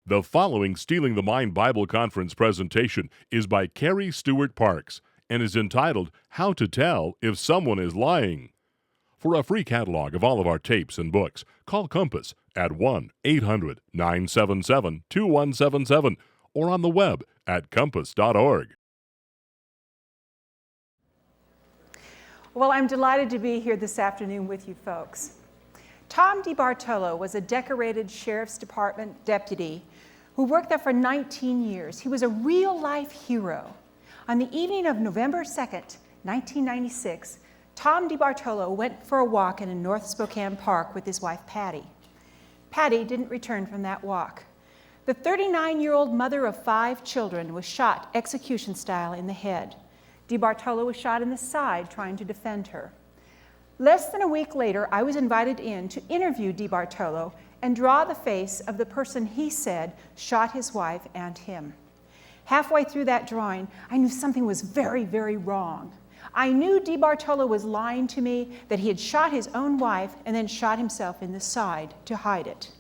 The following Stealing the Mind Bible Conference presentation is by Carrie Stewart Parks and is entitled, How to Tell If Someone is Lying. For a free catalog of all of our tapes and books, call Compass at 1-800-977-2177 or on the web at compass.org. Well, I'm delighted to be here this afternoon with you folks. Tom DiBartolo was a decorated Sheriff's Department deputy who worked there for 19 years. He was a real-life hero. On the evening of November 2nd, 1996, Tom DiBartolo went for a walk in a North Spokane park with his wife, Patty. Patty didn't return from that walk. The 39-year-old mother of 5 children was shot execution-style in the head. DiBartolo was shot in the side trying to defend her. Less than a week later, I was invited in to interview DiBartolo and draw the face of the person he said shot his wife and him. Halfway through that drawing, I knew something was very, very wrong. I knew DiBartolo was lying to me, that he had shot his own wife and then shot himself in the side to hide it.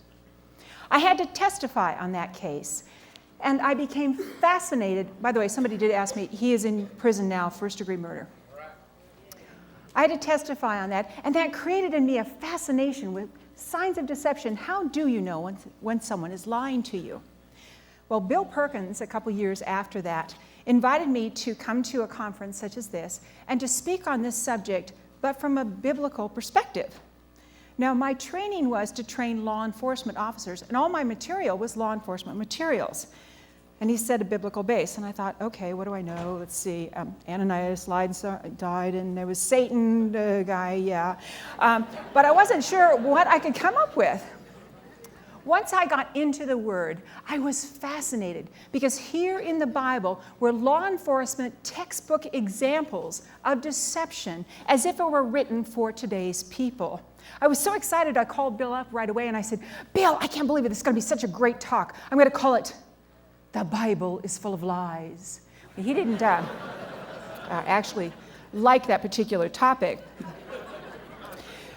I had to testify on that case, and I became fascinated. By the way, somebody did ask me, he is in prison now, first-degree murder. I had to testify on that, and that created in me a fascination with signs of deception. How do you know when someone is lying to you? Well, Bill Perkins, a couple years after that, invited me to come to a conference such as this and to speak on this subject, but from a biblical perspective. Now, my training was to train law enforcement officers, and all my material was law enforcement materials. And he said a biblical base, and I thought, okay, what do I know? Let's see, Ananias died, and there was Satan, the guy, yeah. But I wasn't sure what I could come up with. Once I got into the Word, I was fascinated, because here in the Bible were law enforcement textbook examples of deception as if it were written for today's people. I was so excited, I called Bill up right away, and I said, Bill, I can't believe it. This is going to be such a great talk. I'm going to call it, The Bible is Full of Lies. He didn't actually like that particular topic.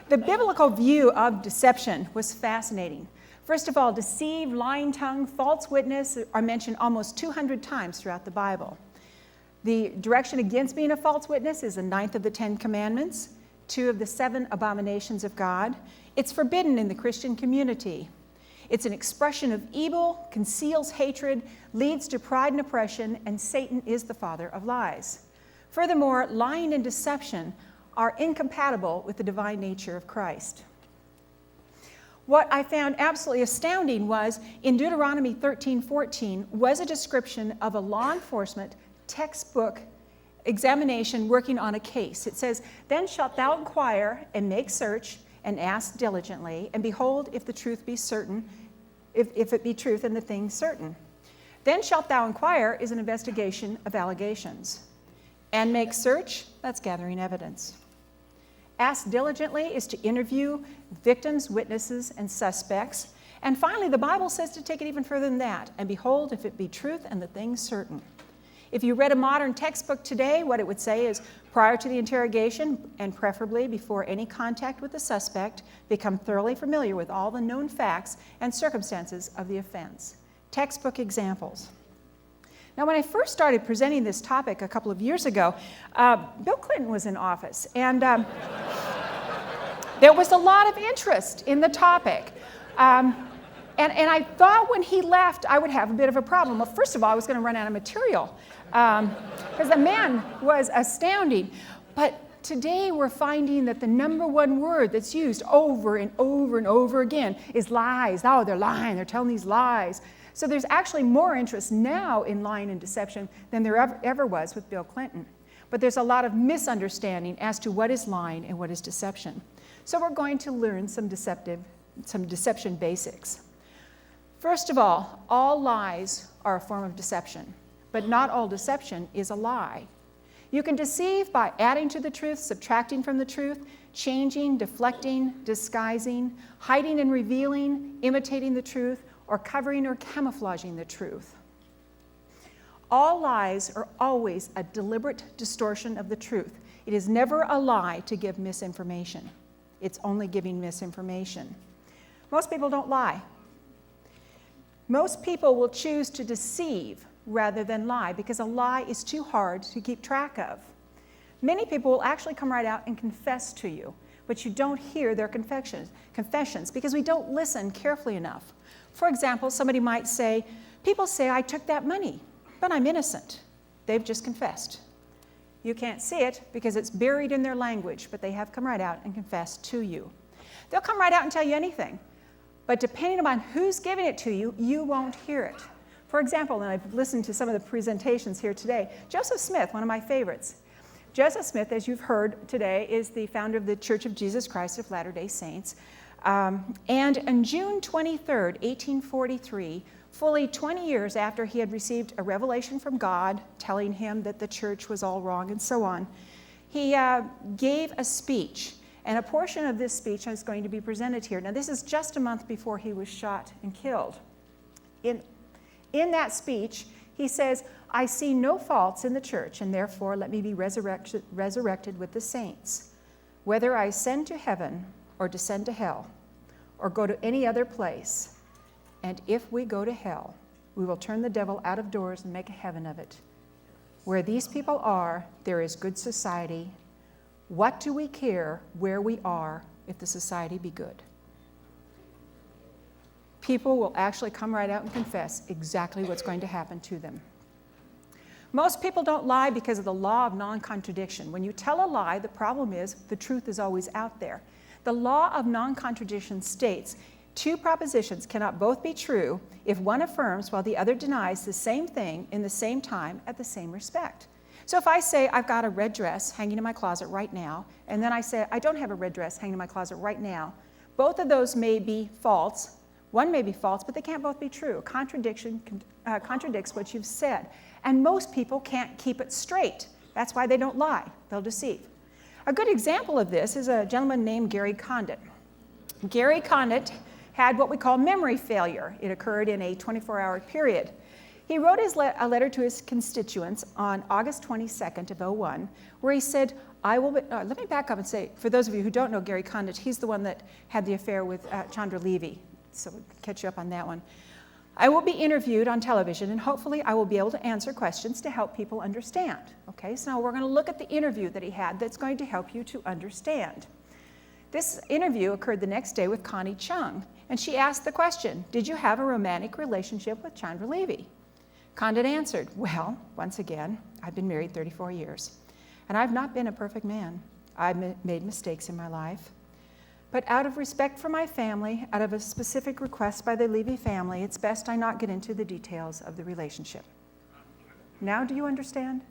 The biblical view of deception was fascinating. First of all, deceive, lying tongue, false witness are mentioned almost 200 times throughout the Bible. The direction against being a false witness is the 9th of the 10 Commandments, 2 of the 7 abominations of God. It's forbidden in the Christian community. It's an expression of evil, conceals hatred, leads to pride and oppression, and Satan is the father of lies. Furthermore, lying and deception are incompatible with the divine nature of Christ. What I found absolutely astounding was in Deuteronomy 13:14 was a description of a law enforcement textbook examination working on a case. It says, Then shalt thou inquire and make search and ask diligently, and behold, if the truth be certain, if it be truth and the thing certain. Then shalt thou inquire is an investigation of allegations. And make search, that's gathering evidence. Ask diligently is to interview victims, witnesses, and suspects. And finally, the Bible says to take it even further than that. And behold, if it be truth and the thing certain. If you read a modern textbook today, what it would say is, prior to the interrogation, and preferably before any contact with the suspect, become thoroughly familiar with all the known facts and circumstances of the offense. Textbook examples. Now, when I first started presenting this topic a couple of years ago, Bill Clinton was in office, and there was a lot of interest in the topic. And I thought when he left, I would have a bit of a problem. Well, first of all, I was going to run out of material, because the man was astounding. But today we're finding that the number one word that's used over and over and over again is lies. Oh, they're lying. They're telling these lies. So there's actually more interest now in lying and deception than there ever was with Bill Clinton. But there's a lot of misunderstanding as to what is lying and what is deception. So we're going to learn some deception basics. First of all lies are a form of deception, but not all deception is a lie. You can deceive by adding to the truth, subtracting from the truth, changing, deflecting, disguising, hiding and revealing, imitating the truth, or covering or camouflaging the truth. All lies are always a deliberate distortion of the truth. It is never a lie to give misinformation. It's only giving misinformation. Most people don't lie. Most people will choose to deceive rather than lie because a lie is too hard to keep track of. Many people will actually come right out and confess to you, but you don't hear their confessions because we don't listen carefully enough. For example, somebody might say, people say I took that money, but I'm innocent. They've just confessed. You can't see it because it's buried in their language, but they have come right out and confessed to you. They'll come right out and tell you anything, but depending upon who's giving it to you, you won't hear it. For example, and I've listened to some of the presentations here today, Joseph Smith, one of my favorites. Joseph Smith, as you've heard today, is the founder of the Church of Jesus Christ of Latter-day Saints. And on June 23rd, 1843, fully 20 years after he had received a revelation from God telling him that the church was all wrong and so on, he gave a speech. And a portion of this speech is going to be presented here. Now, this is just a month before he was shot and killed. In that speech, he says, I see no faults in the church, and therefore let me be resurrected with the saints. Whether I ascend to heaven or descend to hell or go to any other place, and if we go to hell, we will turn the devil out of doors and make a heaven of it. Where these people are, there is good society. What do we care where we are if the society be good? People will actually come right out and confess exactly what's going to happen to them. Most people don't lie because of the law of non-contradiction. When you tell a lie, the problem is the truth is always out there. The law of non-contradiction states two propositions cannot both be true if one affirms while the other denies the same thing in the same time at the same respect. So if I say I've got a red dress hanging in my closet right now, and then I say I don't have a red dress hanging in my closet right now, both of those may be false. One may be false, but they can't both be true. Contradiction contradicts what you've said. And most people can't keep it straight. That's why they don't lie. They'll deceive. A good example of this is a gentleman named Gary Condit. Gary Condit had what we call memory failure. It occurred in a 24-hour period. He wrote a letter to his constituents on August 22nd of 2001, where he said, let me back up and say, for those of you who don't know Gary Condit, he's the one that had the affair with Chandra Levy. So we'll catch you up on that one. I will be interviewed on television, and hopefully I will be able to answer questions to help people understand. Okay, so now we're going to look at the interview that he had that's going to help you to understand. This interview occurred the next day with Connie Chung, and she asked the question, did you have a romantic relationship with Chandra Levy? Condit answered, well, once again, I've been married 34 years, and I've not been a perfect man. I've made mistakes in my life. But out of respect for my family, out of a specific request by the Levy family, it's best I not get into the details of the relationship. Now do you understand?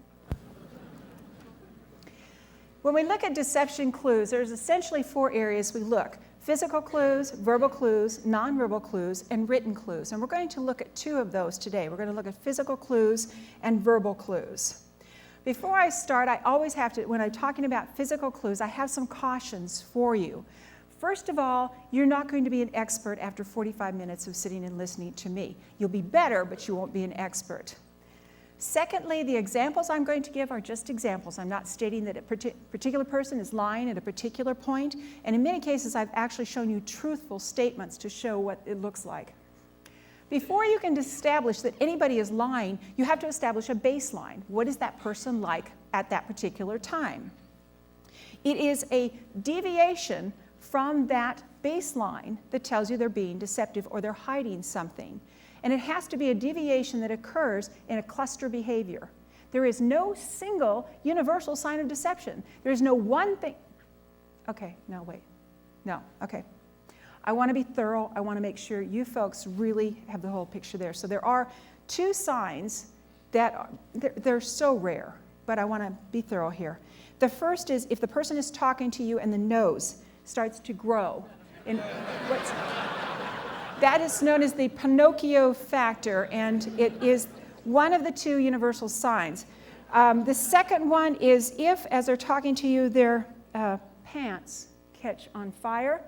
When we look at deception clues, there's essentially 4 areas we look. Physical clues, verbal clues, nonverbal clues, and written clues. And we're going to look at 2 of those today. We're going to look at physical clues and verbal clues. Before I start, I always have to, when I'm talking about physical clues, I have some cautions for you. First of all, you're not going to be an expert after 45 minutes of sitting and listening to me. You'll be better, but you won't be an expert. Secondly, the examples I'm going to give are just examples. I'm not stating that a particular person is lying at a particular point, and in many cases, I've actually shown you truthful statements to show what it looks like. Before you can establish that anybody is lying, you have to establish a baseline. What is that person like at that particular time? It is a deviation from that baseline that tells you they're being deceptive or they're hiding something. And it has to be a deviation that occurs in a cluster behavior. There is no single universal sign of deception. There's no one thing. Okay, no, wait. No, okay. I want to be thorough. I want to make sure you folks really have the whole picture there. So there are 2 signs that they're so rare, but I want to be thorough here. The first is if the person is talking to you and the nose starts to grow. That is known as the Pinocchio factor, and it is one of the 2 universal signs. The second one is if, as they're talking to you, their pants catch on fire.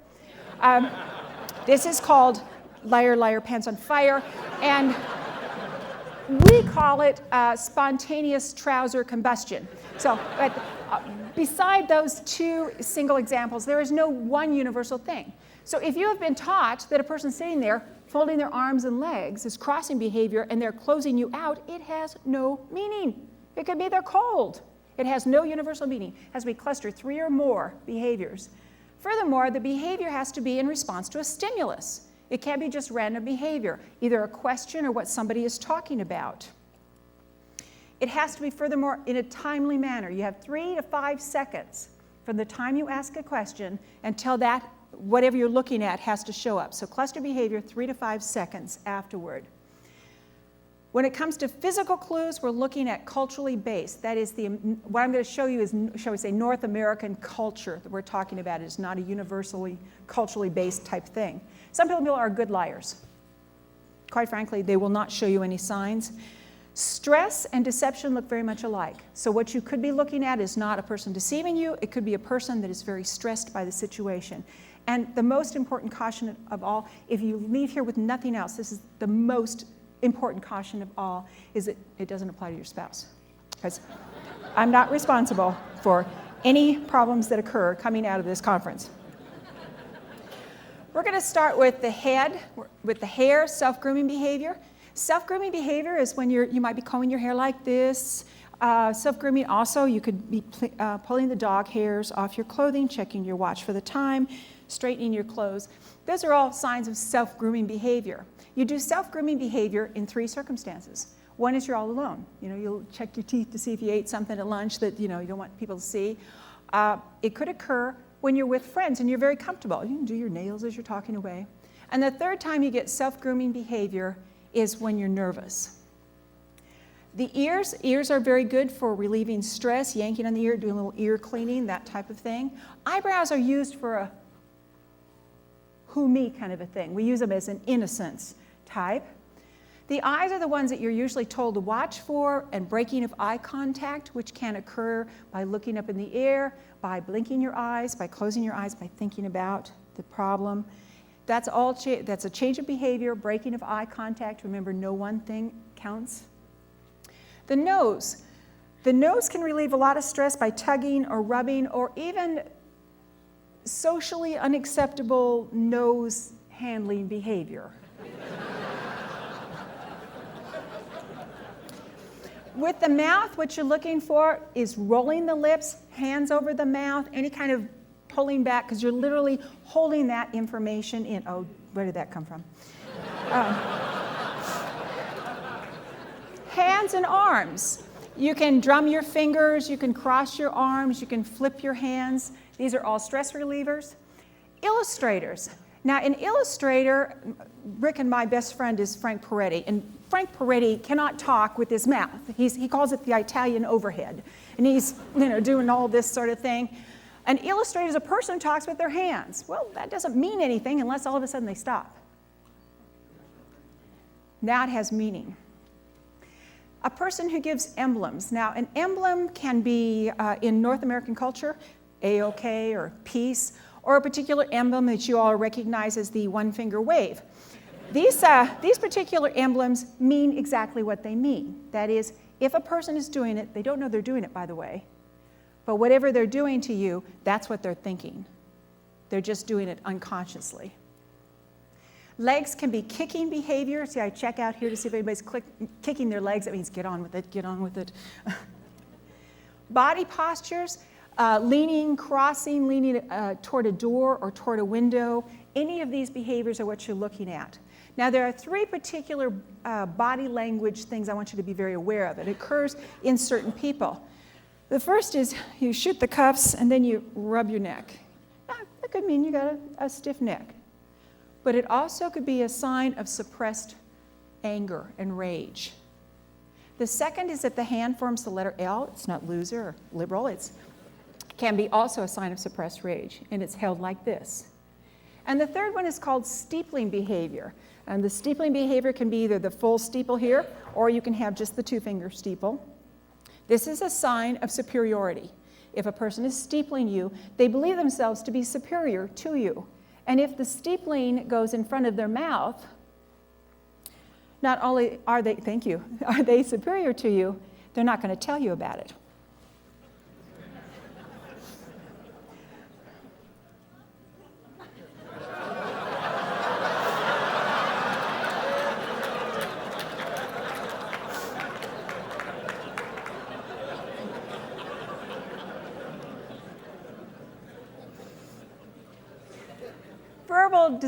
This is called liar, liar, pants on fire, and we call it spontaneous trouser combustion. So, beside those 2 single examples, there is no one universal thing. So if you have been taught that a person sitting there folding their arms and legs is crossing behavior and they're closing you out, it has no meaning. It could be they're cold. It has no universal meaning. It has to be cluster 3 or more behaviors. Furthermore, the behavior has to be in response to a stimulus. It can't be just random behavior, either a question or what somebody is talking about. It has to be, furthermore, in a timely manner. You have 3 to 5 seconds from the time you ask a question until that, whatever you're looking at, has to show up. So cluster behavior, 3 to 5 seconds afterward. When it comes to physical clues, we're looking at culturally based. That is, what I'm going to show you is, shall we say, North American culture that we're talking about. It is not a universally culturally based type thing. Some people are good liars. Quite frankly, they will not show you any signs. Stress and deception look very much alike. So what you could be looking at is not a person deceiving you. It could be a person that is very stressed by the situation. And the most important caution of all, if you leave here with nothing else, this is the most important caution of all, is that it doesn't apply to your spouse. Because I'm not responsible for any problems that occur coming out of this conference. We're going to start with the head, with the hair, self-grooming behavior. Self-grooming behavior is when you might be combing your hair like this. Self-grooming also, you could be pulling the dog hairs off your clothing, checking your watch for the time, straightening your clothes. Those are all signs of self-grooming behavior. You do self-grooming behavior in 3 circumstances. One is you're all alone. You'll check your teeth to see if you ate something at lunch that you don't want people to see. It could occur when you're with friends and you're very comfortable. You can do your nails as you're talking away. And the third time you get self-grooming behavior is when you're nervous. The ears are very good for relieving stress, yanking on the ear, doing a little ear cleaning, that type of thing. Eyebrows are used for a who me kind of a thing. We use them as an innocence type. The eyes are the ones that you're usually told to watch for, and breaking of eye contact, which can occur by looking up in the air, by blinking your eyes, by closing your eyes, by thinking about the problem. That's a change of behavior, breaking of eye contact. Remember, no one thing counts. The nose. The nose can relieve a lot of stress by tugging or rubbing or even socially unacceptable nose handling behavior. With the mouth, what you're looking for is rolling the lips, hands over the mouth, any kind of pulling back, because you're literally holding that information in. Oh, where did that come from? Hands and arms. You can drum your fingers, you can cross your arms, you can flip your hands. These are all stress relievers. Illustrators. Now, in Illustrator, Rick and my best friend is Frank Peretti, and Frank Peretti cannot talk with his mouth. He calls it the Italian overhead, and he's doing all this sort of thing. An illustrator is a person who talks with their hands. Well, that doesn't mean anything unless all of a sudden they stop. That has meaning. A person who gives emblems. Now, an emblem can be, in North American culture, A-OK or peace, or a particular emblem that you all recognize as the one-finger wave. These particular emblems mean exactly what they mean. That is, if a person is doing it, they don't know they're doing it, by the way, but whatever they're doing to you, that's what they're thinking. They're just doing it unconsciously. Legs can be kicking behavior. See, I check out here to see if anybody's kicking their legs. That means get on with it, get on with it. Body postures, leaning, crossing, leaning toward a door or toward a window. Any of these behaviors are what you're looking at. Now, there are 3 particular body language things I want you to be very aware of. It occurs in certain people. The first is you shoot the cuffs and then you rub your neck. That could mean you got a stiff neck. But it also could be a sign of suppressed anger and rage. The second is that the hand forms the letter L. It's not loser or liberal. It can be also a sign of suppressed rage, and it's held like this. And the third one is called steepling behavior. And the steepling behavior can be either the full steeple here, or you can have just the 2-finger steeple. This is a sign of superiority. If a person is steepling you, they believe themselves to be superior to you. And if the steepling goes in front of their mouth, not only are they superior to you, they're not going to tell you about it. Verbal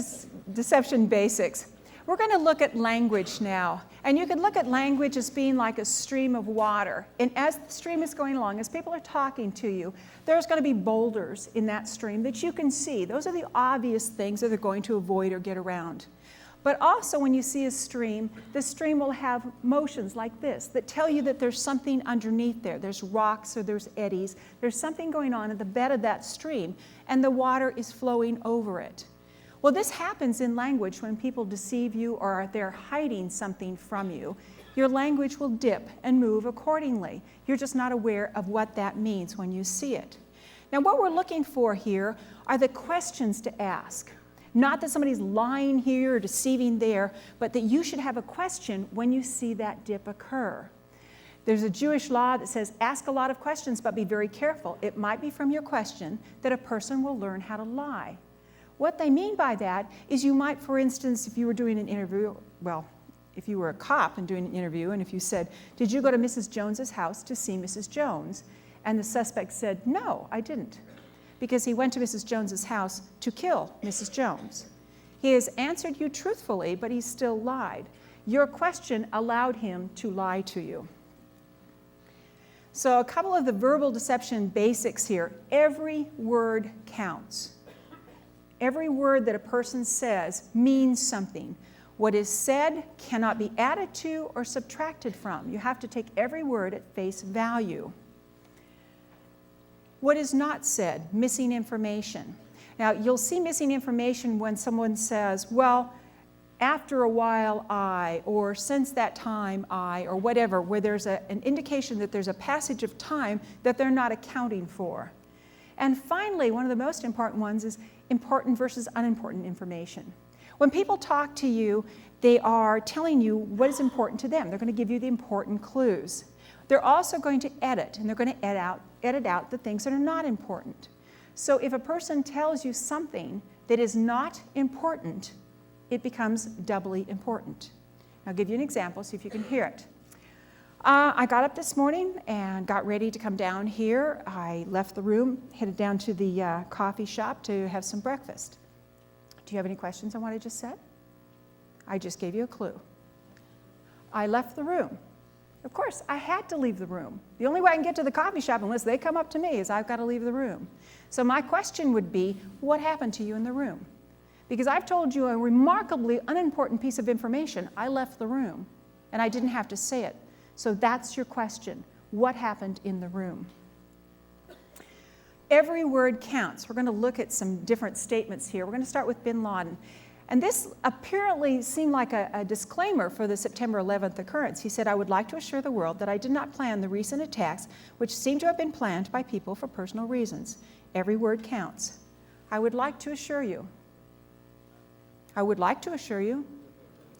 deception basics. We're going to look at language now. And you can look at language as being like a stream of water. And as the stream is going along, as people are talking to you, there's going to be boulders in that stream that you can see. Those are the obvious things that they're going to avoid or get around. But also when you see a stream, the stream will have motions like this that tell you that there's something underneath there. There's rocks or there's eddies. There's something going on at the bed of that stream, and the water is flowing over it. Well, this happens in language when people deceive you or they're hiding something from you. Your language will dip and move accordingly. You're just not aware of what that means when you see it. Now, what we're looking for here are the questions to ask. Not that somebody's lying here or deceiving there, but that you should have a question when you see that dip occur. There's a Jewish law that says, ask a lot of questions, but be very careful. It might be from your question that a person will learn how to lie. What they mean by that is you might, for instance, if you were doing an interview, well, if you were a cop and doing an interview, and if you said, did you go to Mrs. Jones's house to see Mrs. Jones? And the suspect said, no, I didn't, because he went to Mrs. Jones's house to kill Mrs. Jones. He has answered you truthfully, but he still lied. Your question allowed him to lie to you. So a couple of the verbal deception basics here. Every word counts. Every word that a person says means something. What is said cannot be added to or subtracted from. You have to take every word at face value. What is not said? Missing information. Now, you'll see missing information when someone says, well, after a while I, or since that time I, or whatever, where there's an indication that there's a passage of time that they're not accounting for. And finally, one of the most important ones is important versus unimportant information. When people talk to you, they are telling you what is important to them. They're going to give you the important clues. They're also going to edit, and they're going to edit out the things that are not important. So if a person tells you something that is not important, it becomes doubly important. I'll give you an example, see if you can hear it. I got up this morning and got ready to come down here. I left the room, headed down to the coffee shop to have some breakfast. Do you have any questions on what I just said? I just gave you a clue. I left the room. Of course, I had to leave the room. The only way I can get to the coffee shop, unless they come up to me, is I've got to leave the room. So my question would be, what happened to you in the room? Because I've told you a remarkably unimportant piece of information. I left the room, and I didn't have to say it. So that's your question. What happened in the room? Every word counts. We're going to look at some different statements here. We're going to start with bin Laden. And this apparently seemed like a disclaimer for the September 11th occurrence. He said, I would like to assure the world that I did not plan the recent attacks, which seem to have been planned by people for personal reasons. Every word counts. I would like to assure you. I would like to assure you.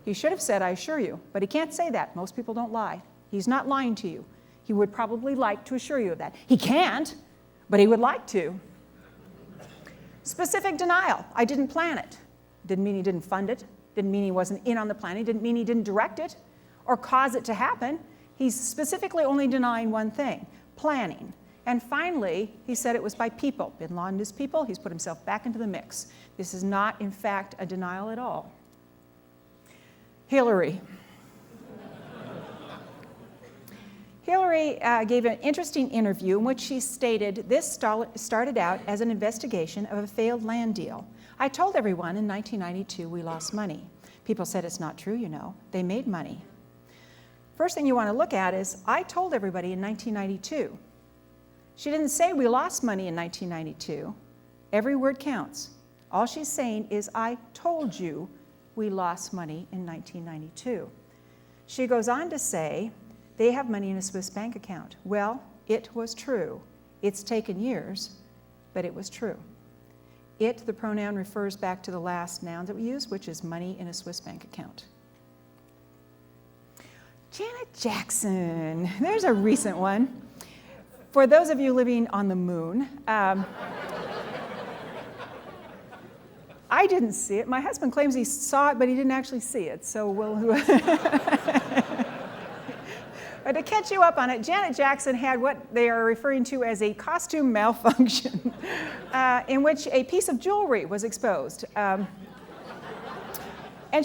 He should have said, I assure you, but he can't say that. Most people don't lie. He's not lying to you. He would probably like to assure you of that. He can't, but he would like to. Specific denial. I didn't plan it. Didn't mean he didn't fund it. Didn't mean he wasn't in on the planning. Didn't mean he didn't direct it or cause it to happen. He's specifically only denying one thing, planning. And finally, he said it was by people. Bin Laden is people. He's put himself back into the mix. This is not, in fact, a denial at all. Hillary. Hillary gave an interesting interview in which she stated, this started out as an investigation of a failed land deal. I told everyone in 1992 we lost money. People said it's not true, you know. They made money. First thing you want to look at is, I told everybody in 1992. She didn't say we lost money in 1992. Every word counts. All she's saying is, I told you we lost money in 1992. She goes on to say, they have money in a Swiss bank account. Well, it was true. It's taken years, but it was true. It, the pronoun, refers back to the last noun that we use, which is money in a Swiss bank account. Janet Jackson, there's a recent one. For those of you living on the moon, I didn't see it. My husband claims he saw it, but he didn't actually see it, so we'll... But to catch you up on it, Janet Jackson had what they are referring to as a costume malfunction in which a piece of jewelry was exposed. And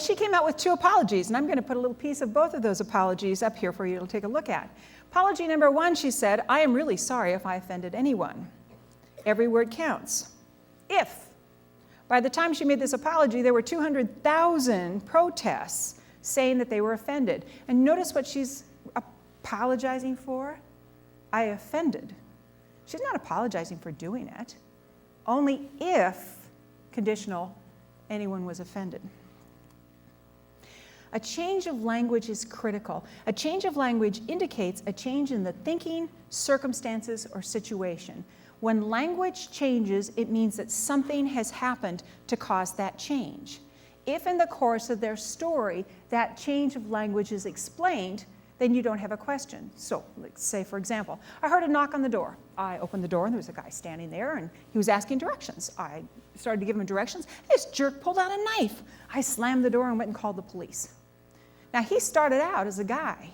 she came out with 2 apologies, and I'm going to put a little piece of both of those apologies up here for you to take a look at. Apology number 1, she said, I am really sorry if I offended anyone. Every word counts. If. By the time she made this apology, there were 200,000 protests saying that they were offended. And notice what she's apologizing for. I offended. She's not apologizing for doing it. Only if, conditional, anyone was offended. A change of language is critical. A change of language indicates a change in the thinking, circumstances, or situation. When language changes, it means that something has happened to cause that change. If in the course of their story that change of language is explained, then you don't have a question. So let's say, for example, I heard a knock on the door. I opened the door and there was a guy standing there and he was asking directions. I started to give him directions. This jerk pulled out a knife. I slammed the door and went and called the police. Now he started out as a guy.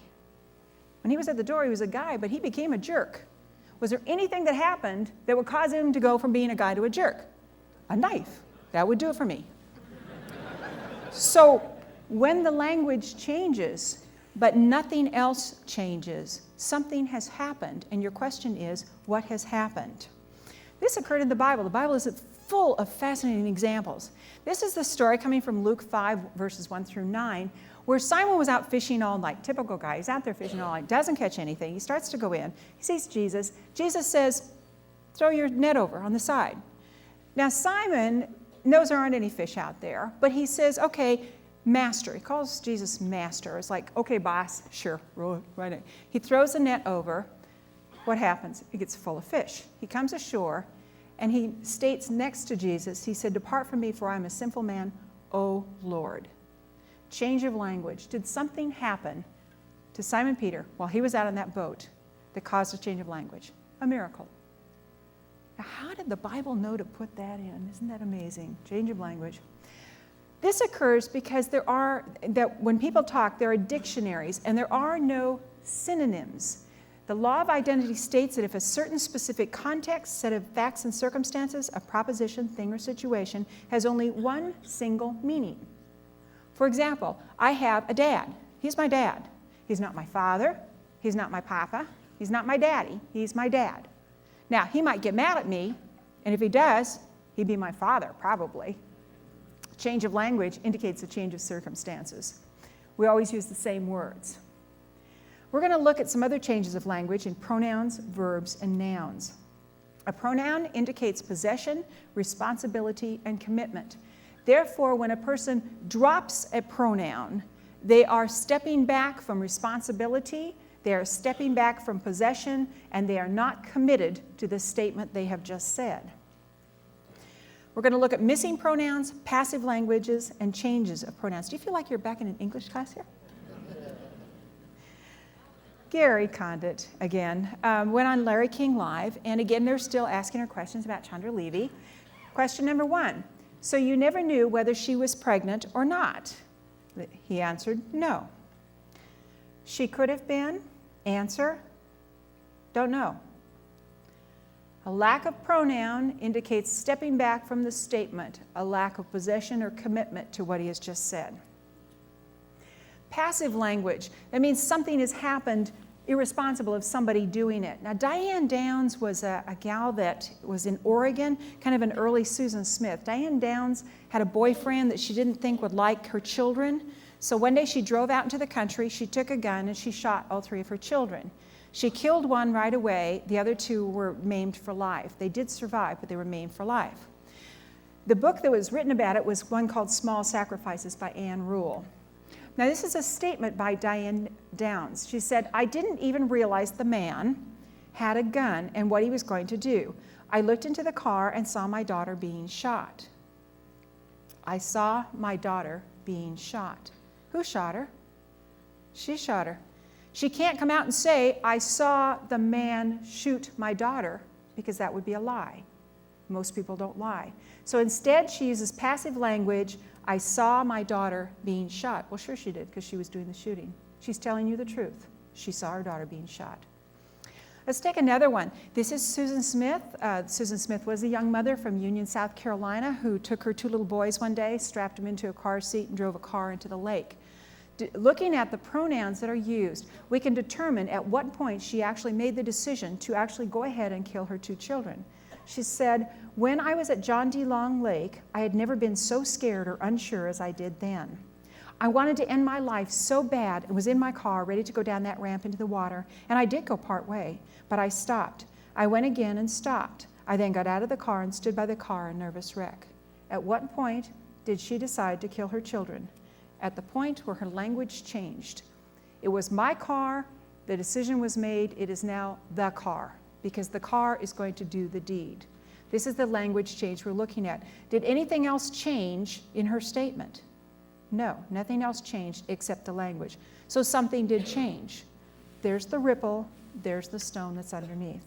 When he was at the door, he was a guy, but he became a jerk. Was there anything that happened that would cause him to go from being a guy to a jerk? A knife. That would do it for me. So when the language changes, but nothing else changes, something has happened, and your question is, what has happened? This occurred in the Bible. The Bible is full of fascinating examples. This is the story coming from Luke 5, verses 1 through 9, where Simon was out fishing all night. Typical guy. He's out there fishing all night, doesn't catch anything. He starts to go in. He sees Jesus. Jesus says, throw your net over on the side. Now, Simon knows there aren't any fish out there, but he says, okay, master. He calls Jesus master. It's like, okay, boss, sure, roll it right in. He throws the net over. What happens? It gets full of fish. He comes ashore, and he states next to Jesus, he said, depart from me, for I am a sinful man, O Lord. Change of language. Did something happen to Simon Peter while he was out on that boat that caused a change of language? A miracle. Now, how did the Bible know to put that in? Isn't that amazing? Change of language. This occurs because when people talk, there are dictionaries and there are no synonyms. The law of identity states that if a certain specific context, set of facts and circumstances, a proposition, thing, or situation has only one single meaning. For example, I have a dad. He's my dad. He's not my father. He's not my papa. He's not my daddy. He's my dad. Now, he might get mad at me, and if he does, he'd be my father, probably. Change of language indicates a change of circumstances. We always use the same words. We're going to look at some other changes of language in pronouns, verbs, and nouns. A pronoun indicates possession, responsibility, and commitment. Therefore, when a person drops a pronoun, they are stepping back from responsibility, they are stepping back from possession, and they are not committed to the statement they have just said. We're going to look at missing pronouns, passive languages, and changes of pronouns. Do you feel like you're back in an English class here? Gary Condit, again, went on Larry King Live, and again, they're still asking her questions about Chandra Levy. Question number 1. So you never knew whether she was pregnant or not? He answered, no. She could have been. Answer, don't know. A lack of pronoun indicates stepping back from the statement, a lack of possession or commitment to what he has just said. Passive language, that means something has happened irresponsible of somebody doing it. Now, Diane Downs was a gal that was in Oregon, kind of an early Susan Smith. Diane Downs had a boyfriend that she didn't think would like her children. So one day she drove out into the country, she took a gun, and she shot all 3 of her children. She killed one right away. The other 2 were maimed for life. They did survive, but they were maimed for life. The book that was written about it was one called Small Sacrifices by Anne Rule. Now, this is a statement by Diane Downs. She said, I didn't even realize the man had a gun and what he was going to do. I looked into the car and saw my daughter being shot. I saw my daughter being shot. Who shot her? She shot her. She can't come out and say, I saw the man shoot my daughter, because that would be a lie. Most people don't lie. So instead, she uses passive language. I saw my daughter being shot. Well, sure she did, because she was doing the shooting. She's telling you the truth. She saw her daughter being shot. Let's take another one. This is Susan Smith. Susan Smith was a young mother from Union, South Carolina, who took her 2 little boys one day, strapped them into a car seat, and drove a car into the lake. Looking at the pronouns that are used, we can determine at what point she actually made the decision to actually go ahead and kill her 2 children. She said, "When I was at John D. Long Lake, I had never been so scared or unsure as I did then. I wanted to end my life so bad and was in my car ready to go down that ramp into the water, and I did go part way, but I stopped. I went again and stopped. I then got out of the car and stood by the car in nervous wreck." At what point did she decide to kill her children? At the point where her language changed. It was my car, the decision was made, it is now the car, because the car is going to do the deed. This is the language change we're looking at. Did anything else change in her statement? No, nothing else changed except the language. So something did change. There's the ripple, there's the stone that's underneath.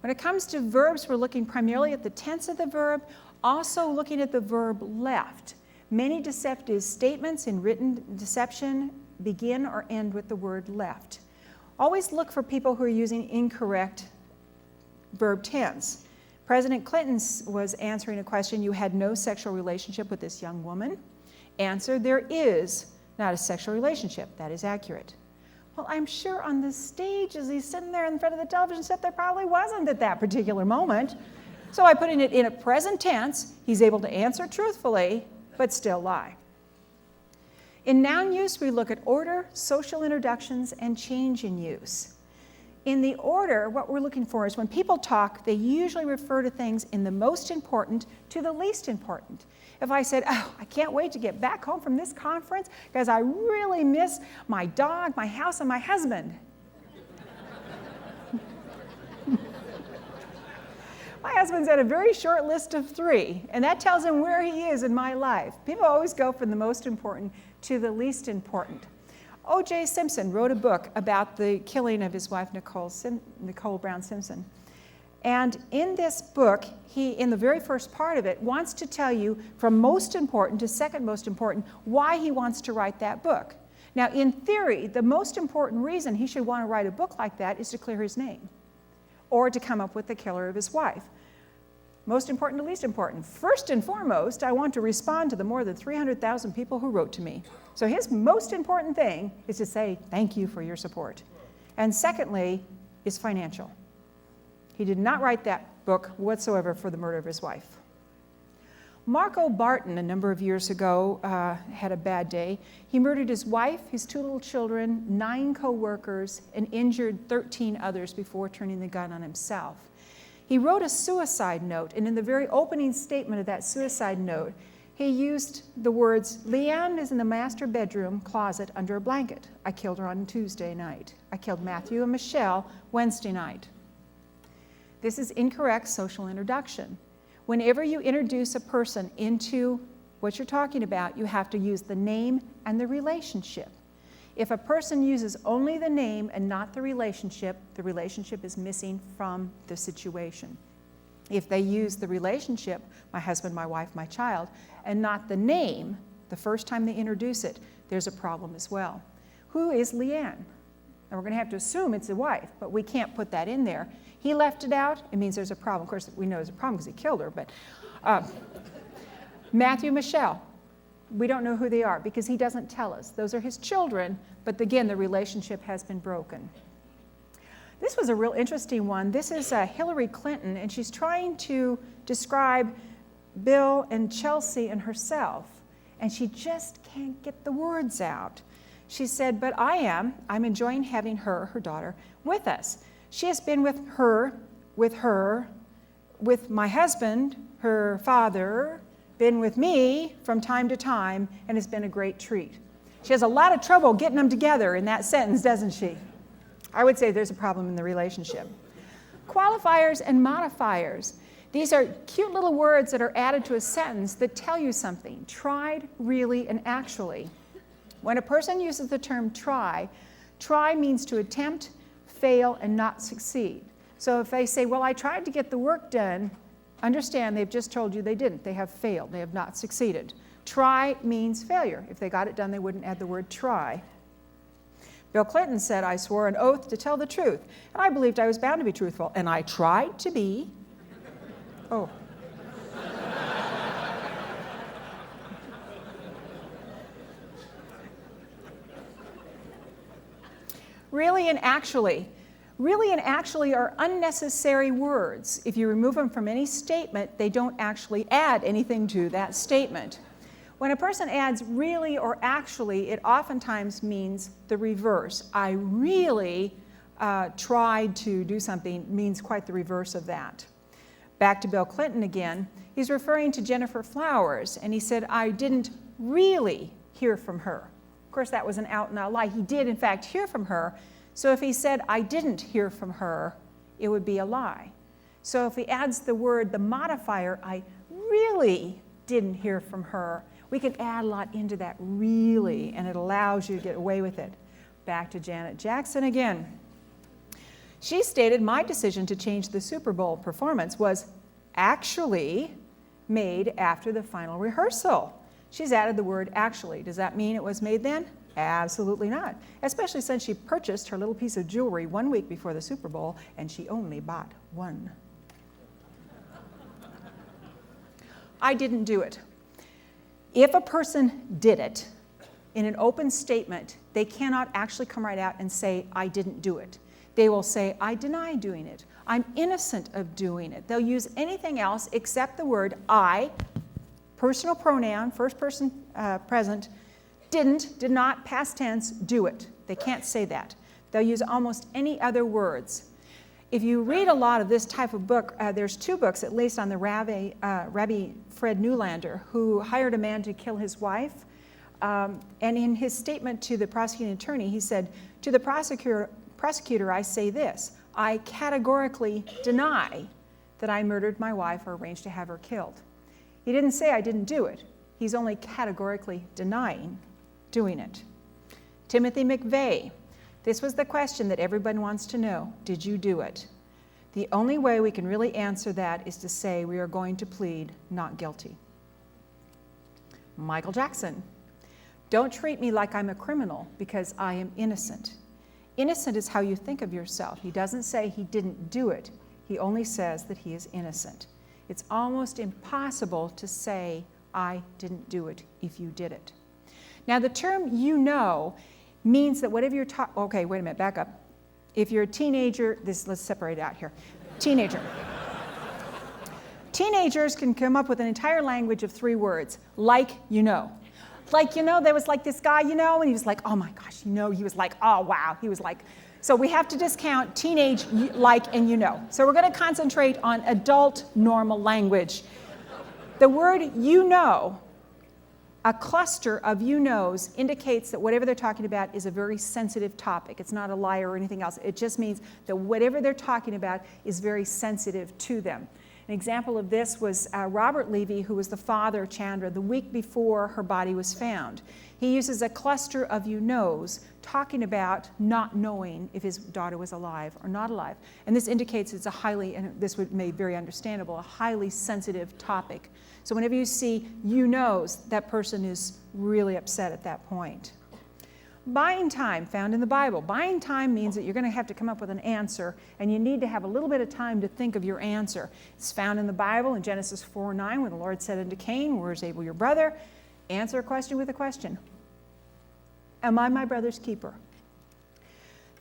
When it comes to verbs, we're looking primarily at the tense of the verb, also looking at the verb left. Many deceptive statements in written deception begin or end with the word left. Always look for people who are using incorrect verb tense. President Clinton was answering a question, "You had no sexual relationship with this young woman?" Answer, "There is not a sexual relationship." That is accurate. Well, I'm sure on the stage as he's sitting there in front of the television set, there probably wasn't at that particular moment. So by putting it in a present tense, he's able to answer truthfully, but still lie. In noun use, we look at order, social introductions, and change in use. In the order, what we're looking for is when people talk, they usually refer to things in the most important to the least important. If I said, "Oh, I can't wait to get back home from this conference because I really miss my dog, my house, and my husband." My husband's had a very short list of 3, and that tells him where he is in my life. People always go from the most important to the least important. O.J. Simpson wrote a book about the killing of his wife, Nicole Brown Simpson. And in this book, he, in the very first part of it, wants to tell you from most important to second most important why he wants to write that book. Now, in theory, the most important reason he should want to write a book like that is to clear his name or to come up with the killer of his wife. Most important to least important. First and foremost, I want to respond to the more than 300,000 people who wrote to me. So his most important thing is to say thank you for your support. And secondly, is financial. He did not write that book whatsoever for the murder of his wife. Marco Barton, a number of years ago, had a bad day. He murdered his wife, his 2 little children, 9 co-workers, and injured 13 others before turning the gun on himself. He wrote a suicide note, and in the very opening statement of that suicide note, he used the words, "Leanne is in the master bedroom closet under a blanket. I killed her on Tuesday night. I killed Matthew and Michelle Wednesday night." This is incorrect social introduction. Whenever you introduce a person into what you're talking about, you have to use the name and the relationship. If a person uses only the name and not the relationship is missing from the situation. If they use the relationship, my husband, my wife, my child, and not the name, the first time they introduce it, there's a problem as well. Who is Leanne? Now we're going to have to assume it's the wife, but we can't put that in there. He left it out, it means there's a problem. Of course, we know there's a problem because he killed her, but Matthew, Michelle, we don't know who they are because he doesn't tell us. Those are his children, but again, the relationship has been broken. This was a real interesting one. This is Hillary Clinton, and she's trying to describe Bill and Chelsea and herself, and she just can't get the words out. She said, "But I'm enjoying having her daughter, with us. She has been with my husband, her father, been with me from time to time, and has been a great treat." She has a lot of trouble getting them together in that sentence, doesn't she? I would say there's a problem in the relationship. Qualifiers and modifiers. These are cute little words that are added to a sentence that tell you something. Tried, really, and actually. When a person uses the term try means to attempt, fail, and not succeed. So if they say, "Well, I tried to get the work done," understand they've just told you they didn't. They have failed. They have not succeeded. Try means failure. If they got it done, they wouldn't add the word try. Bill Clinton said, I swore an oath to tell the truth, and I believed I was bound to be truthful, and I tried to be. Oh. Really and actually. Really and actually are unnecessary words. If you remove them from any statement, they don't actually add anything to that statement. When a person adds really or actually, it oftentimes means the reverse. I really tried to do something means quite the reverse of that. Back to Bill Clinton again. He's referring to Jennifer Flowers, and he said, I didn't really hear from her. Of course, that was an out-and-out lie. He did, in fact, hear from her. So if he said, I didn't hear from her, it would be a lie. So if he adds the word, the modifier, I really didn't hear from her, we can add a lot into that really, and it allows you to get away with it. Back to Janet Jackson again. She stated, my decision to change the Super Bowl performance was actually made after the final rehearsal. She's added the word actually. Does that mean it was made then? Absolutely not, especially since she purchased her little piece of jewelry 1 week before the Super Bowl, and she only bought one. I didn't do it. If a person did it in an open statement, they cannot actually come right out and say, I didn't do it. They will say, I deny doing it. I'm innocent of doing it. They'll use anything else except the word I, personal pronoun, first person present, did not, past tense, do it. They can't say that. They'll use almost any other words. If you read a lot of this type of book, there's 2 books, at least, on the Rabbi Fred Newlander, who hired a man to kill his wife. And in his statement to the prosecuting attorney, he said, to the prosecutor, I say this, I categorically deny that I murdered my wife or arranged to have her killed. He didn't say I didn't do it. He's only categorically denying doing it. Timothy McVeigh. This was the question that everybody wants to know. Did you do it? The only way we can really answer that is to say we are going to plead not guilty. Michael Jackson. Don't treat me like I'm a criminal because I am innocent. Innocent is how you think of yourself. He doesn't say he didn't do it. He only says that he is innocent. It's almost impossible to say I didn't do it if you did it. Now the term you know means that whatever you're talking, okay, wait a minute, back up. If you're a teenager, let's separate it out here. Teenager. Teenagers can come up with an entire language of 3 words, like you know. Like, you know, there was like this guy, you know, and he was like, oh my gosh, you know, he was like, oh wow, he was like, so we have to discount teenage, like, and you know. So we're going to concentrate on adult normal language. The word you know, a cluster of you knows indicates that whatever they're talking about is a very sensitive topic. It's not a lie or anything else. It just means that whatever they're talking about is very sensitive to them. An example of this was Robert Levy, who was the father of Chandra, the week before her body was found. He uses a cluster of you knows, talking about not knowing if his daughter was alive or not alive. And this indicates it's a highly, and this would make very understandable, a highly sensitive topic. So whenever you see you knows, that person is really upset at that point. Buying time, found in the Bible. Buying time means that you're going to have to come up with an answer, and you need to have a little bit of time to think of your answer. It's found in the Bible in Genesis 4:9, when the Lord said unto Cain, where is Abel your brother? Answer a question with a question. Am I my brother's keeper?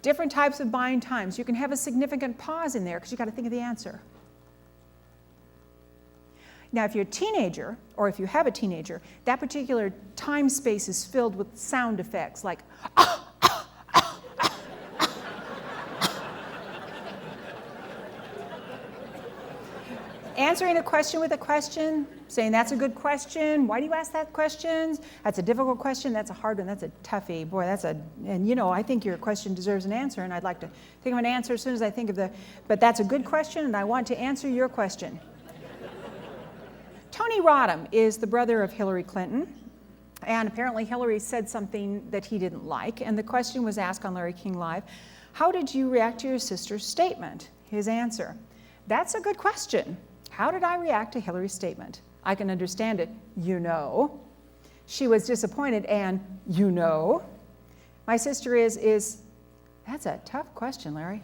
Different types of buying times. You can have a significant pause in there because you've got to think of the answer. Now, if you're a teenager, or if you have a teenager, that particular time space is filled with sound effects like, answering a question with a question, saying that's a good question, why do you ask that question? That's a difficult question, that's a hard one, that's a toughie. Boy, and you know, I think your question deserves an answer, and I'd like to think of an answer as soon as I think of but that's a good question, and I want to answer your question. Tony Rodham is the brother of Hillary Clinton, and apparently Hillary said something that he didn't like, and the question was asked on Larry King Live, how did you react to your sister's statement? His answer, that's a good question. How did I react to Hillary's statement? I can understand it, you know. She was disappointed, and you know. My sister is That's a tough question, Larry.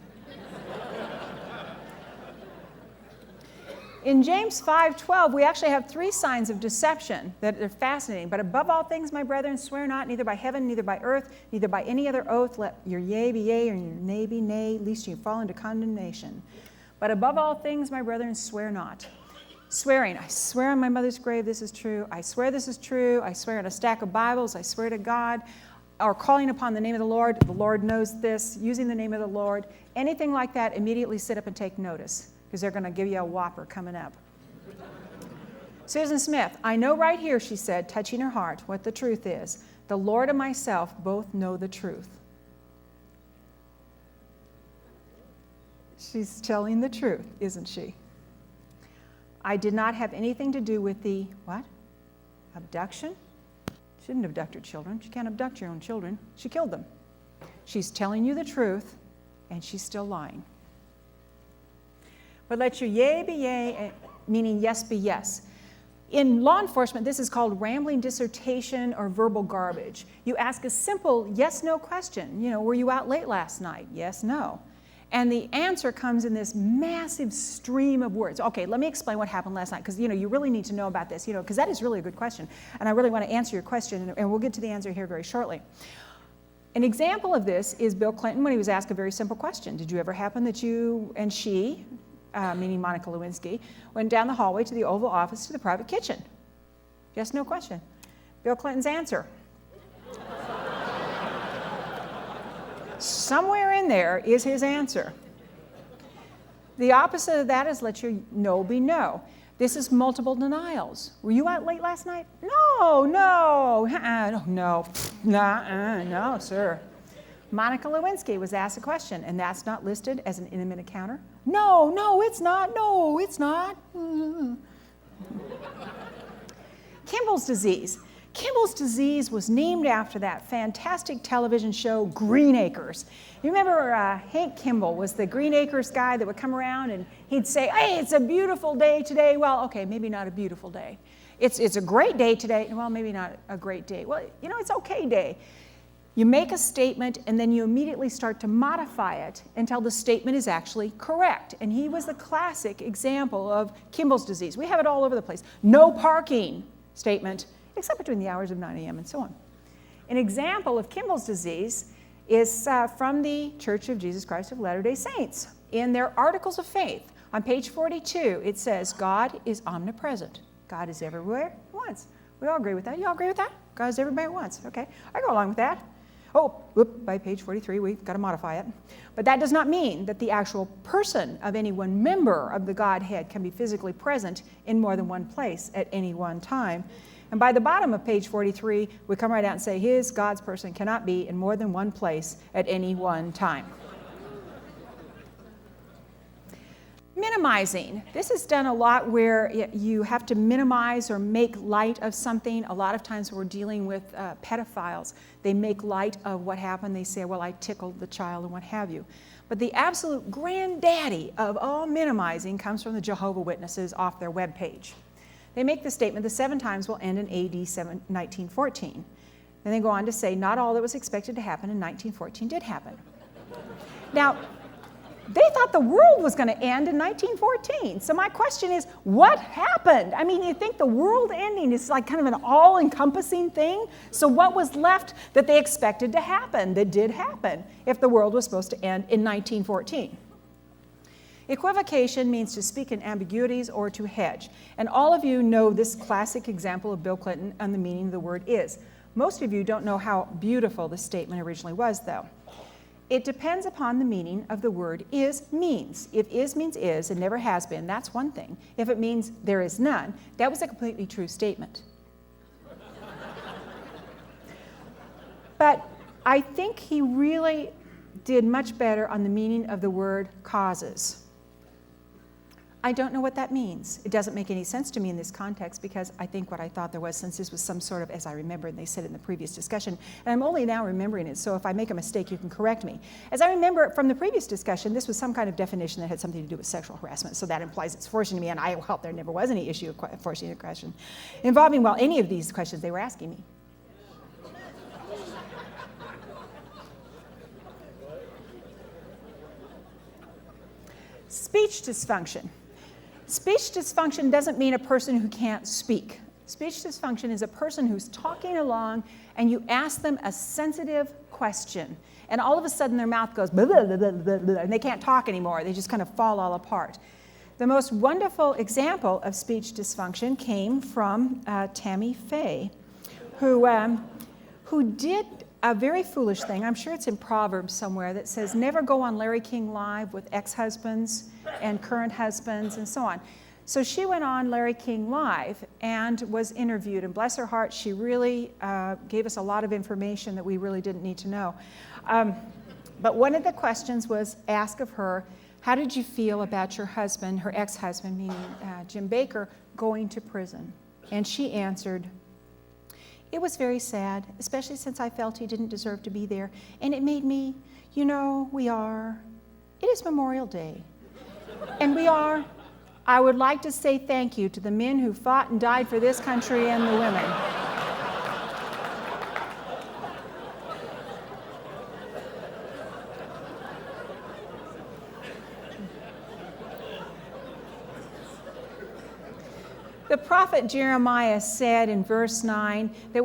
In James 5:12, we actually have 3 signs of deception that are fascinating. But above all things, my brethren, swear not, neither by heaven, neither by earth, neither by any other oath. Let your yea be yea, and your nay be nay, lest you fall into condemnation. But above all things, my brethren, swear not. Swearing, I swear on my mother's grave this is true. I swear this is true. I swear on a stack of Bibles. I swear to God. Or calling upon the name of the Lord knows this, using the name of the Lord. Anything like that, immediately sit up and take notice, because they're going to give you a whopper coming up. Susan Smith, I know right here, she said, touching her heart, what the truth is. The Lord and myself both know the truth. She's telling the truth, isn't she? I did not have anything to do with the, what? Abduction? She didn't abduct her children. She can't abduct your own children. She killed them. She's telling you the truth, and she's still lying. But let your yea be yea, meaning yes be yes. In law enforcement, this is called rambling dissertation or verbal garbage. You ask a simple yes-no question. You know, were you out late last night? Yes, no. And the answer comes in this massive stream of words. Okay, let me explain what happened last night, because you really need to know about this, because that is really a good question. And I really want to answer your question, and we'll get to the answer here very shortly. An example of this is Bill Clinton when he was asked a very simple question. Did you ever happen that you and she, meaning Monica Lewinsky, went down the hallway to the Oval Office to the private kitchen? Yes, no question. Bill Clinton's answer. Somewhere in there is his answer. The opposite of that is let your no be no. This is multiple denials. Were you out late last night? No, no, sir. Monica Lewinsky was asked a question, and that's not listed as an intimate encounter. No, it's not. No, it's not. Kimball's disease. Kimball's disease was named after that fantastic television show, Green Acres. You remember Hank Kimball was the Green Acres guy that would come around and he'd say, hey, it's a beautiful day today. Well, okay, maybe not a beautiful day. It's a great day today. Well, maybe not a great day. Well, it's okay day. You make a statement and then you immediately start to modify it until the statement is actually correct. And he was the classic example of Kimball's disease. We have it all over the place. No parking statement, except between the hours of 9 a.m. and so on. An example of Kimball's disease is from the Church of Jesus Christ of Latter-day Saints. In their Articles of Faith, on page 42, it says, God is omnipresent. God is everywhere at once. We all agree with that. You all agree with that? God is everywhere at once. Okay, I go along with that. Oh, by page 43, we've got to modify it. But that does not mean that the actual person of any one member of the Godhead can be physically present in more than one place at any one time. And by the bottom of page 43, we come right out and say, God's person cannot be in more than one place at any one time. Minimizing. This is done a lot where you have to minimize or make light of something. A lot of times we're dealing with pedophiles. They make light of what happened. They say, well, I tickled the child and what have you. But the absolute granddaddy of all minimizing comes from the Jehovah's Witnesses off their webpage. They make the statement, the 7 times will end in AD 1914. And they go on to say, not all that was expected to happen in 1914 did happen. Now, they thought the world was going to end in 1914. So my question is, what happened? I mean, you think the world ending is like kind of an all-encompassing thing? So what was left that they expected to happen, that did happen, if the world was supposed to end in 1914? Equivocation means to speak in ambiguities or to hedge. And all of you know this classic example of Bill Clinton and the meaning of the word is. Most of you don't know how beautiful this statement originally was, though. It depends upon the meaning of the word is means. If is means is and never has been, that's one thing. If it means there is none, that was a completely true statement. But I think he really did much better on the meaning of the word causes. I don't know what that means. It doesn't make any sense to me in this context because I think what I thought there was, since this was some sort of, as I remember, and they said it in the previous discussion, and I'm only now remembering it, so if I make a mistake, you can correct me. As I remember from the previous discussion, this was some kind of definition that had something to do with sexual harassment, so that implies it's forcing me, and I felt there never was any issue of forcing a question involving, well, any of these questions they were asking me. Speech dysfunction. Speech dysfunction doesn't mean a person who can't speak. Speech dysfunction is a person who's talking along and you ask them a sensitive question and all of a sudden their mouth goes blah, blah, blah, blah, blah, and they can't talk anymore. They just kind of fall all apart. The most wonderful example of speech dysfunction came from Tammy Faye, who did a very foolish thing. I'm sure it's in Proverbs somewhere that says, never go on Larry King Live with ex-husbands and current husbands and so on. So she went on Larry King Live and was interviewed, and bless her heart, she really gave us a lot of information that we really didn't need to know. But one of the questions was asked of her, how did you feel about your husband, her ex-husband, meaning Jim Bakker, going to prison? And she answered, it was very sad, especially since I felt he didn't deserve to be there. And it made me, it is Memorial Day. And I would like to say thank you to the men who fought and died for this country and the women. The prophet Jeremiah said in verse 9 that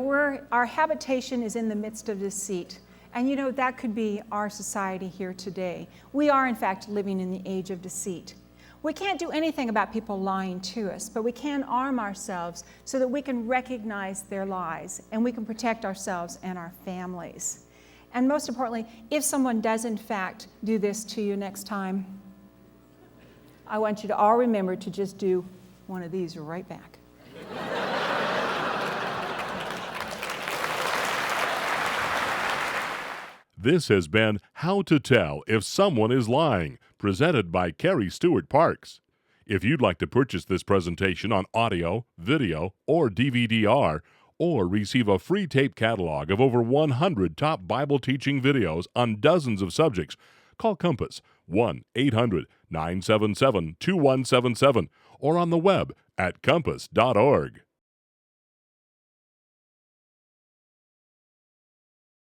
our habitation is in the midst of deceit. And that could be our society here today. We are, in fact, living in the age of deceit. We can't do anything about people lying to us, but we can arm ourselves so that we can recognize their lies and we can protect ourselves and our families. And most importantly, if someone does, in fact, do this to you next time, I want you to all remember to just do one of these right back. This has been How to Tell If Someone is Lying, presented by Carrie Stewart Parks. If you'd like to purchase this presentation on audio, video, or DVD-R, or receive a free tape catalog of over 100 top Bible teaching videos on dozens of subjects, call Compass 1-800-977-2177 or on the web at compass.org.